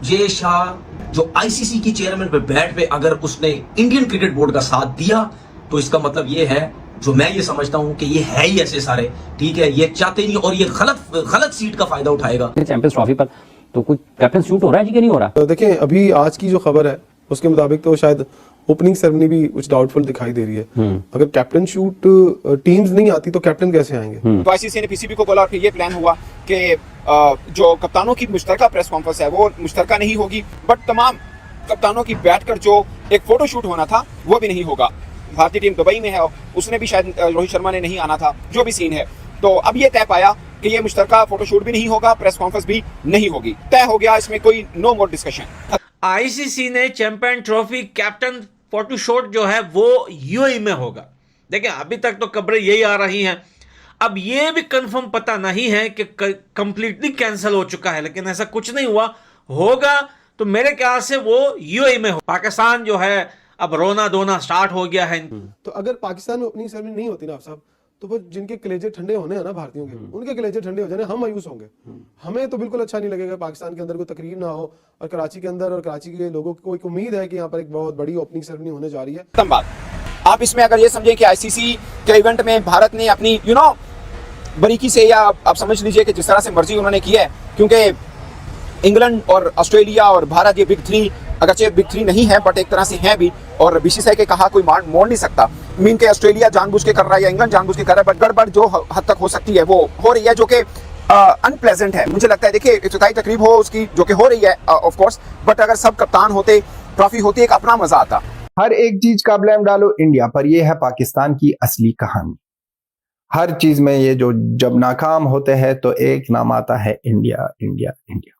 ये शाह जो आईसीसी की चेयरमैन पे बैठ पे अगर उसने इंडियन क्रिकेट बोर्ड का साथ दिया तो इसका मतलब ये है, जो मैं ये समझता हूं कि ये है ही ऐसे सारे, ठीक है, ये चाहते नहीं और ये गलत सीट का फायदा उठाएगा चैंपियंस ट्रॉफी पर। तो कुछ कैप्टन शूट हो रहा है जी कि नहीं हो रहा? तो देखें, अभी आज की जो खबर है उसके मुताबिक तो शायद ओपनिंग सेरेमनी भी कुछ डाउटफुल दिखाई दे रही है। अगर कैप्टन शूट टीम्स नहीं आती तो कैप्टन कैसे आएंगे? तो आईसीसी ने पीसीबी को बोला और फिर ये प्लान हुआ कि जो कप्तानों की मुश्तरका प्रेस कॉन्फ्रेंस है वो मुश्तरका नहीं होगी, बट तमाम कप्तानों की बैठकर जो एक फोटो शूट होना था वो भी नहीं होगा। भारतीय टीम दुबई में है, उसने भी शायद रोहित शर्मा ने नहीं आना था, जो भी सीन है। तो अब ये तय पाया कि ये मुश्तरका फोटोशूट भी नहीं होगा, प्रेस कॉन्फ्रेंस भी नहीं होगी, तय हो गया, इसमें कोई नो मोर डिस्कशन। आईसीसी ने चैंपियन ट्रॉफी कैप्टन फोटोशूट जो है वो यूएई में होगा। देखिए अभी तक तो खबरें यही आ रही हैं, अब ये भी कंफर्म पता नहीं है कि कंप्लीटली कैंसिल हो चुका है, लेकिन ऐसा कुछ नहीं हुआ। होगा तो मेरे ख्याल से वो यूएई में हो। पाकिस्तान जो है अब रोना धोना स्टार्ट हो गया है। तो अगर पाकिस्तान में ओपनिंग सेरेमनी नहीं होती ना आप साहब, तो वो जिनके कलेजे ठंडे होने हैं ना भारतीयों के, उनके कलेजे ठंडे हो जाने, हम मायूस होंगे। हमें तो बिल्कुल अच्छा नहीं लगेगा पाकिस्तान के अंदर कोई तकरीर ना हो और कराची के अंदर और कराची के लोगों को एक उम्मीद है कि यहाँ पर एक बहुत बड़ी ओपनिंग सेरेमनी होने जा रही है। खत्म बात। आप इसमें अगर ये समझे कि आईसीसी के इवेंट में भारत ने अपनी बारीकी से, या आप समझ लीजिए कि जिस तरह से मर्जी उन्होंने किया है, क्योंकि इंग्लैंड और ऑस्ट्रेलिया और भारत ये बिग थ्री, अगरचे बिग थ्री नहीं है बट एक तरह से हैं भी, और बीसीसीआई के कहा कोई मोड़ नहीं सकता। मीन के ऑस्ट्रेलिया जानबूझ के कर रहा है या इंग्लैंड जानबूझ के कर रहा है, बट गड़बड़ जो हद तक हो सकती है वो हो रही है, जो कि अनप्लेजेंट है मुझे लगता है। देखिए इफ्तिताई तकरीब हो उसकी जो कि हो रही है ऑफ कोर्स, बट अगर सब कप्तान होते, ट्रॉफी होती, एक अपना मजा आता। हर एक चीज का ब्लेम डालो इंडिया पर, यह है पाकिस्तान की असली कहानी। हर चीज में ये जो जब नाकाम होते हैं तो एक नाम आता है इंडिया इंडिया इंडिया,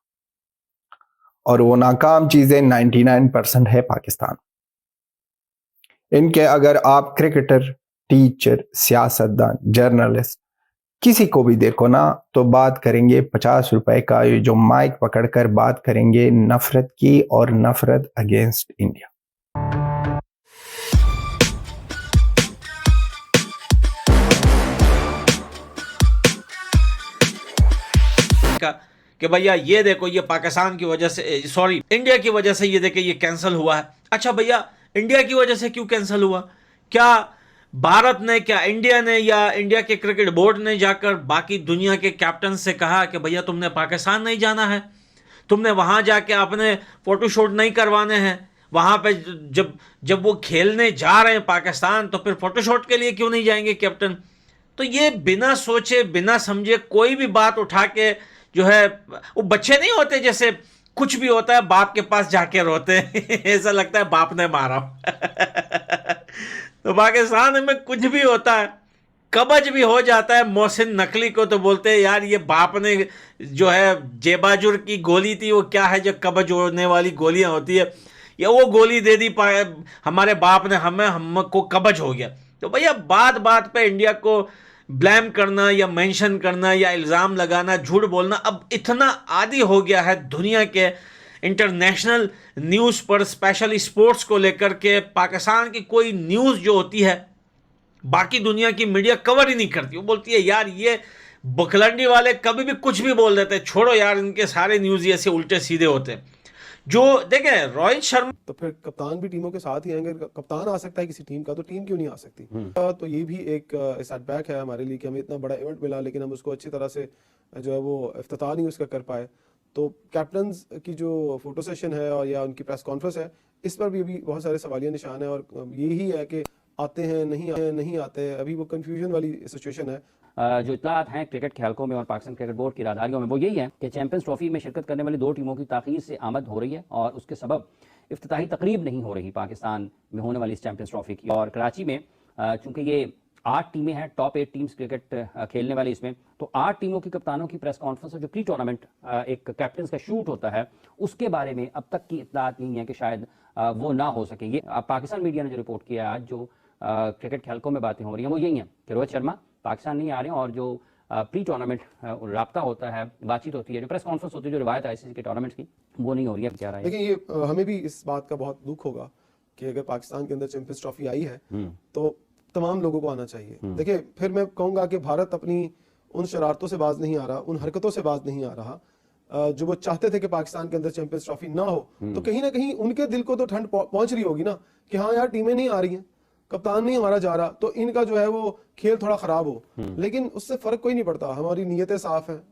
और वो नाकाम चीजें 99% है पाकिस्तान। इनके अगर आप क्रिकेटर, टीचर, सियासतदान, जर्नलिस्ट किसी को भी देखो ना, तो बात करेंगे 50 रुपए का ये जो माइक पकड़कर बात करेंगे नफरत की, और नफरत अगेंस्ट इंडिया। कि भैया ये देखो ये पाकिस्तान की वजह से, सॉरी इंडिया की वजह से ये देखे ये कैंसिल हुआ है। अच्छा भैया इंडिया की वजह से क्यों कैंसिल हुआ? क्या भारत ने, क्या इंडिया ने, या इंडिया के क्रिकेट बोर्ड ने जाकर बाकी दुनिया के कैप्टन से कहा कि भैया तुमने पाकिस्तान नहीं जाना है, तुमने वहां जाके अपने फोटोशूट नहीं करवाने हैं, वहां पे जब वो खेलने जा रहे हैं पाकिस्तान, तो फिर फोटोशूट के लिए क्यों नहीं जाएंगे कैप्टन? तो ये बिना सोचे बिना समझे कोई भी बात उठा के जो है, वो बच्चे नहीं होते जैसे कुछ भी होता है बाप के पास जाके रोते हैं ऐसा लगता है बाप ने मारा तो पाकिस्तान में कुछ भी होता है, कब्ज भी हो जाता है। मोहसिन नकली को तो बोलते हैं यार ये बाप ने जो है जेबाजुर की गोली थी, वो क्या है जो कब्ज होने वाली गोलियां होती है, या वो गोली दे दी हमारे बाप ने, हमको कब्ज हो गया। तो भैया बात बात पे इंडिया को ब्लेम करना या मेंशन करना या इल्ज़ाम लगाना, झूठ बोलना अब इतना आदी हो गया है दुनिया के इंटरनेशनल न्यूज़ पर, स्पेशली स्पोर्ट्स को लेकर के। पाकिस्तान की कोई न्यूज़ जो होती है बाकी दुनिया की मीडिया कवर ही नहीं करती। वो बोलती है यार ये बुखलंडी वाले कभी भी कुछ भी बोल देते हैं, छोड़ो यार इनके सारे न्यूज़ ऐसे उल्टे सीधे होते हैं। जो देखें रोहित शर्मा, तो फिर कप्तान भी टीमों के साथ ही आएंगे। कप्तान आ सकता है किसी टीम का, तो टीम क्यों नहीं आ सकती? तो ये भी एक सेटबैक है हमारे लिए कि हमें इतना बड़ा इवेंट मिला लेकिन हम उसको अच्छी तरह से जो है वो इफ्तिताह नहीं उसका कर पाए। तो कैप्टन्स की जो फोटो सेशन है और या उनकी प्रेस कॉन्फ्रेंस है, इस पर भी बहुत सारे सवालिया निशान है, और यही है कि आते हैं नहीं आते हैं, अभी वो कंफ्यूजन वाली सिचुएशन है। जो इत्तलात हैं क्रिकेट खेलकों में और पाकिस्तान क्रिकेट बोर्ड की राहदारियों में, वो यही है कि चैंपियंस ट्रॉफी में शिरकत करने वाली 2 टीमों की ताख़ीर से आमद हो रही है, और उसके सबब इफ्तिताही तकरीब नहीं हो रही पाकिस्तान में होने वाली इस चैंपियंस ट्रॉफी की। और कराची में चूंकि ये 8 टीमें हैं, टॉप 8 टीम्स क्रिकेट खेलने वाली इसमें, तो 8 टीमों की कप्तानों की प्रेस कॉन्फ्रेंस और जो प्री टूर्नामेंट एक कैप्टन का शूट होता है, उसके बारे में अब तक की इत्तलात नहीं है कि शायद वो ना हो सके। ये पाकिस्तान मीडिया ने जो रिपोर्ट किया आज, जो क्रिकेट खेलकों में बातें हो रही हैं, वो यही हैं कि रोहित शर्मा पाकिस्तान नहीं आ रहे हैं, और जो प्री टूर्नामेंट राब्ता होता है, बातचीत होती है, जो प्रेस कॉन्फ्रेंस होती है, जो रिवायत आईसीसी के टूर्नामेंट की, वो नहीं हो रही है। क्या रहा है? लेकिन ये हमें भी इस बात का बहुत दुख होगा कि अगर पाकिस्तान के अंदर चैंपियंस ट्रॉफी आई है तो तमाम लोगों को आना चाहिए। देखिए फिर मैं कहूंगा कि भारत अपनी उन शरारतों से बाज नहीं आ रहा, उन हरकतों से बाज नहीं आ रहा जो वो चाहते थे कि पाकिस्तान के अंदर चैंपियंस ट्रॉफी ना हो, तो कहीं ना कहीं उनके दिल को तो ठंड पहुंच रही होगी ना कि हाँ यार टीमें नहीं आ रही हैं, कप्तान नहीं हमारा जा रहा, तो इनका जो है वो खेल थोड़ा खराब हो। लेकिन उससे फर्क कोई नहीं पड़ता, हमारी नीयतें साफ हैं,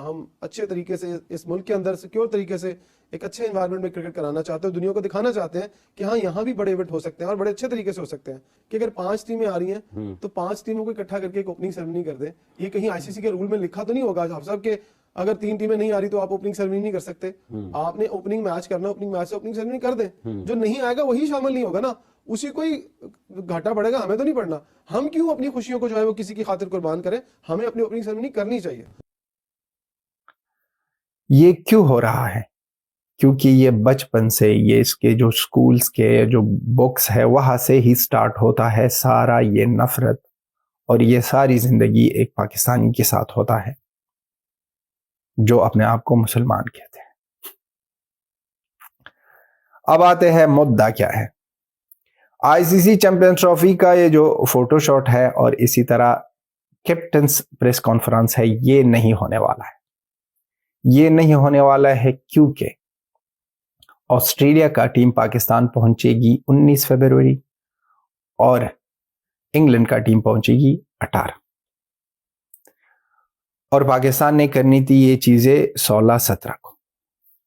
हम अच्छे तरीके से इस मुल्क के अंदर सिक्योर तरीके से एक अच्छे एनवायरनमेंट में क्रिकेट कराना चाहते हैं, दुनिया को दिखाना चाहते हैं कि हाँ यहाँ भी बड़े इवेंट हो सकते हैं और बड़े अच्छे तरीके से हो सकते हैं। कि अगर 5 टीमें आ रही हैं तो 5 टीमों को इकट्ठा करके एक ओपनिंग सेरेमनी कर दें। ये कहीं आईसीसी के रूल में लिखा तो नहीं होगा आप साहब के अगर 3 टीमें नहीं आ रही तो आप ओपनिंग सेरेमनी नहीं कर सकते। आपने ओपनिंग मैच करना, ओपनिंग मैच से ओपनिंग सेरेमनी कर दें। जो नहीं आएगा वही शामिल नहीं होगा ना, उसी को ही घाटा पड़ेगा, हमें तो नहीं पड़ना। हम क्यों अपनी खुशियों को जो है वो किसी की खातिर कुर्बान करें, हमें अपनी ओपनिंग सेरेमनी करनी चाहिए। ये क्यों हो रहा है? क्योंकि ये बचपन से, ये इसके जो स्कूल्स के जो बुक्स है वहां से ही स्टार्ट होता है सारा ये नफरत, और ये सारी जिंदगी एक पाकिस्तानी के साथ होता है जो अपने आप को मुसलमान कहते हैं। अब आते हैं मुद्दा क्या है। आईसीसी चैंपियंस ट्रॉफी का ये जो फोटोशॉट है और इसी तरह कैप्टन्स प्रेस कॉन्फ्रेंस है, ये नहीं होने वाला है। ये नहीं होने वाला है क्योंकि ऑस्ट्रेलिया का टीम पाकिस्तान पहुंचेगी 19 फरवरी और इंग्लैंड का टीम पहुंचेगी 18, और पाकिस्तान ने करनी थी ये चीजें 16-17 को।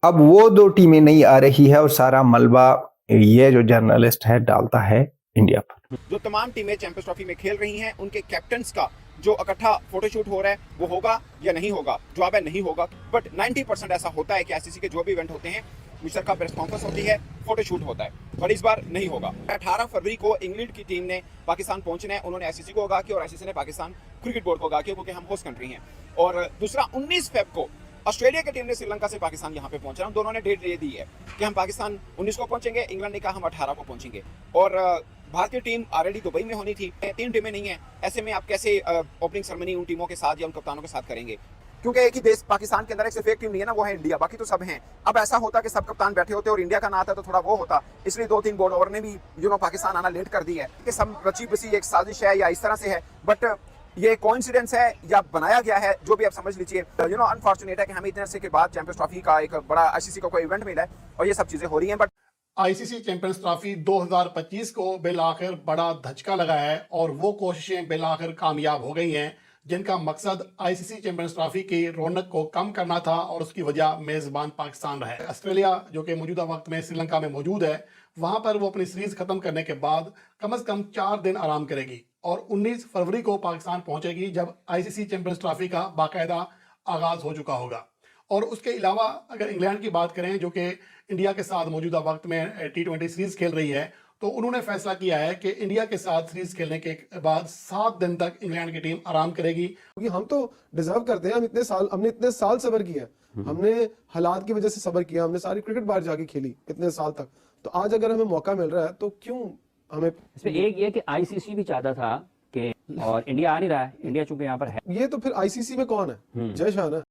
अब वो 2 टीमें नहीं आ रही है और सारा मलबा ये जो जर्नलिस्ट है डालता है इंडिया पर। जो तमाम टीमें चैंपियंस ट्रॉफी में खेल रही हैं उनके कैप्टन्स का जो इकट्ठा फोटोशूट हो रहा है वो होगा या नहीं होगा? जवाब है नहीं होगा। बट 90% ऐसा होता है कि आईसीसी के जो भी इवेंट होते हैं मुश्तरका प्रेस कॉन्फ्रेंस होती है, फोटोशूट होता है, पर इस बार नहीं होगा। 18 फरवरी को इंग्लैंड की टीम ने पाकिस्तान पहुंचना है, उन्होंने आईसीसी को आगाह किया और आईसीसी ने पाकिस्तान क्रिकेट बोर्ड को आगाह किया क्योंकि हम होस्ट कंट्री हैं। और दूसरा 19 फेब को ऑस्ट्रेलिया की टीम ने श्रीलंका से पाकिस्तान यहाँ पे पहुंचना, दोनों ने डेट दे दी है कि हम पाकिस्तान 19 को पहुंचेंगे, इंग्लैंड ने कहा हम 18 को पहुंचेंगे। और भारतीय टीम ऑलरेडी दुबई में होनी थी, 3 टीमें नहीं है, ऐसे में आप कैसे ओपनिंग सेरेमनी उन टीमों के साथ या उन कप्तानों के साथ करेंगे? क्योंकि एक ही देश पाकिस्तान के अंदर एक सिर्फ एक टीम नहीं है ना, वो है इंडिया, बाकी तो सब हैं। अब ऐसा होता कि सब कप्तान बैठे होते और इंडिया का ना आता तो थोड़ा वो होता, इसलिए 2-3 बोर्ड ओवर ने भी पाकिस्तान आना लेट कर दी है कि सब रची बसी एक साजिश है या इस तरह से है। बट ये कोइंसिडेंस है या बनाया गया है, जो भी आप समझ लीजिए। अनफॉर्चुनेट है कि हमें इतने अरसे के बाद चैंपियंस ट्रॉफी का एक बड़ा आईसीसी का कोई इवेंट मिला है और ये सब चीजें हो रही हैं। बट आईसीसी चैंपियंस ट्रॉफी 2025 को बिलाखिर बड़ा धचका लगा है और वो कोशिशें बिलाखिर कामयाब हो गई हैं जिनका मकसद आईसीसी चैंपियंस ट्रॉफी की रौनक को कम करना था, और उसकी वजह मेजबान पाकिस्तान रहा है। ऑस्ट्रेलिया जो कि मौजूदा वक्त में श्रीलंका में मौजूद है, वहां पर वो अपनी सीरीज खत्म करने के बाद कम से कम 4 दिन आराम करेगी और 19 फरवरी को पाकिस्तान पहुंचेगी जब आईसीसी चैंपियंस ट्रॉफी का बाकायदा आगाज हो चुका होगा। और उसके अलावा अगर इंग्लैंड की बात करें जो कि इंडिया के साथ मौजूदा वक्त में T20 सीरीज खेल रही है, तो उन्होंने फैसला किया है कि इंडिया के साथ सीरीज खेलने के बाद 7 दिन तक इंग्लैंड की टीम आराम करेगी। क्योंकि हम तो डिजर्व करते हैं, हमने इतने साल सब्र किया, हमने हालात की वजह से सब्र किया, हमने सारी क्रिकेट बाहर जाके खेली इतने साल तक, तो आज अगर हमें मौका मिल रहा है तो क्यों हमें। इसमें एक ये कि आईसीसी भी चाहता था कि, और इंडिया आ नहीं रहा है, इंडिया चूंकि यहाँ पर है। ये तो फिर आईसीसी में कौन है? जय शाह ना,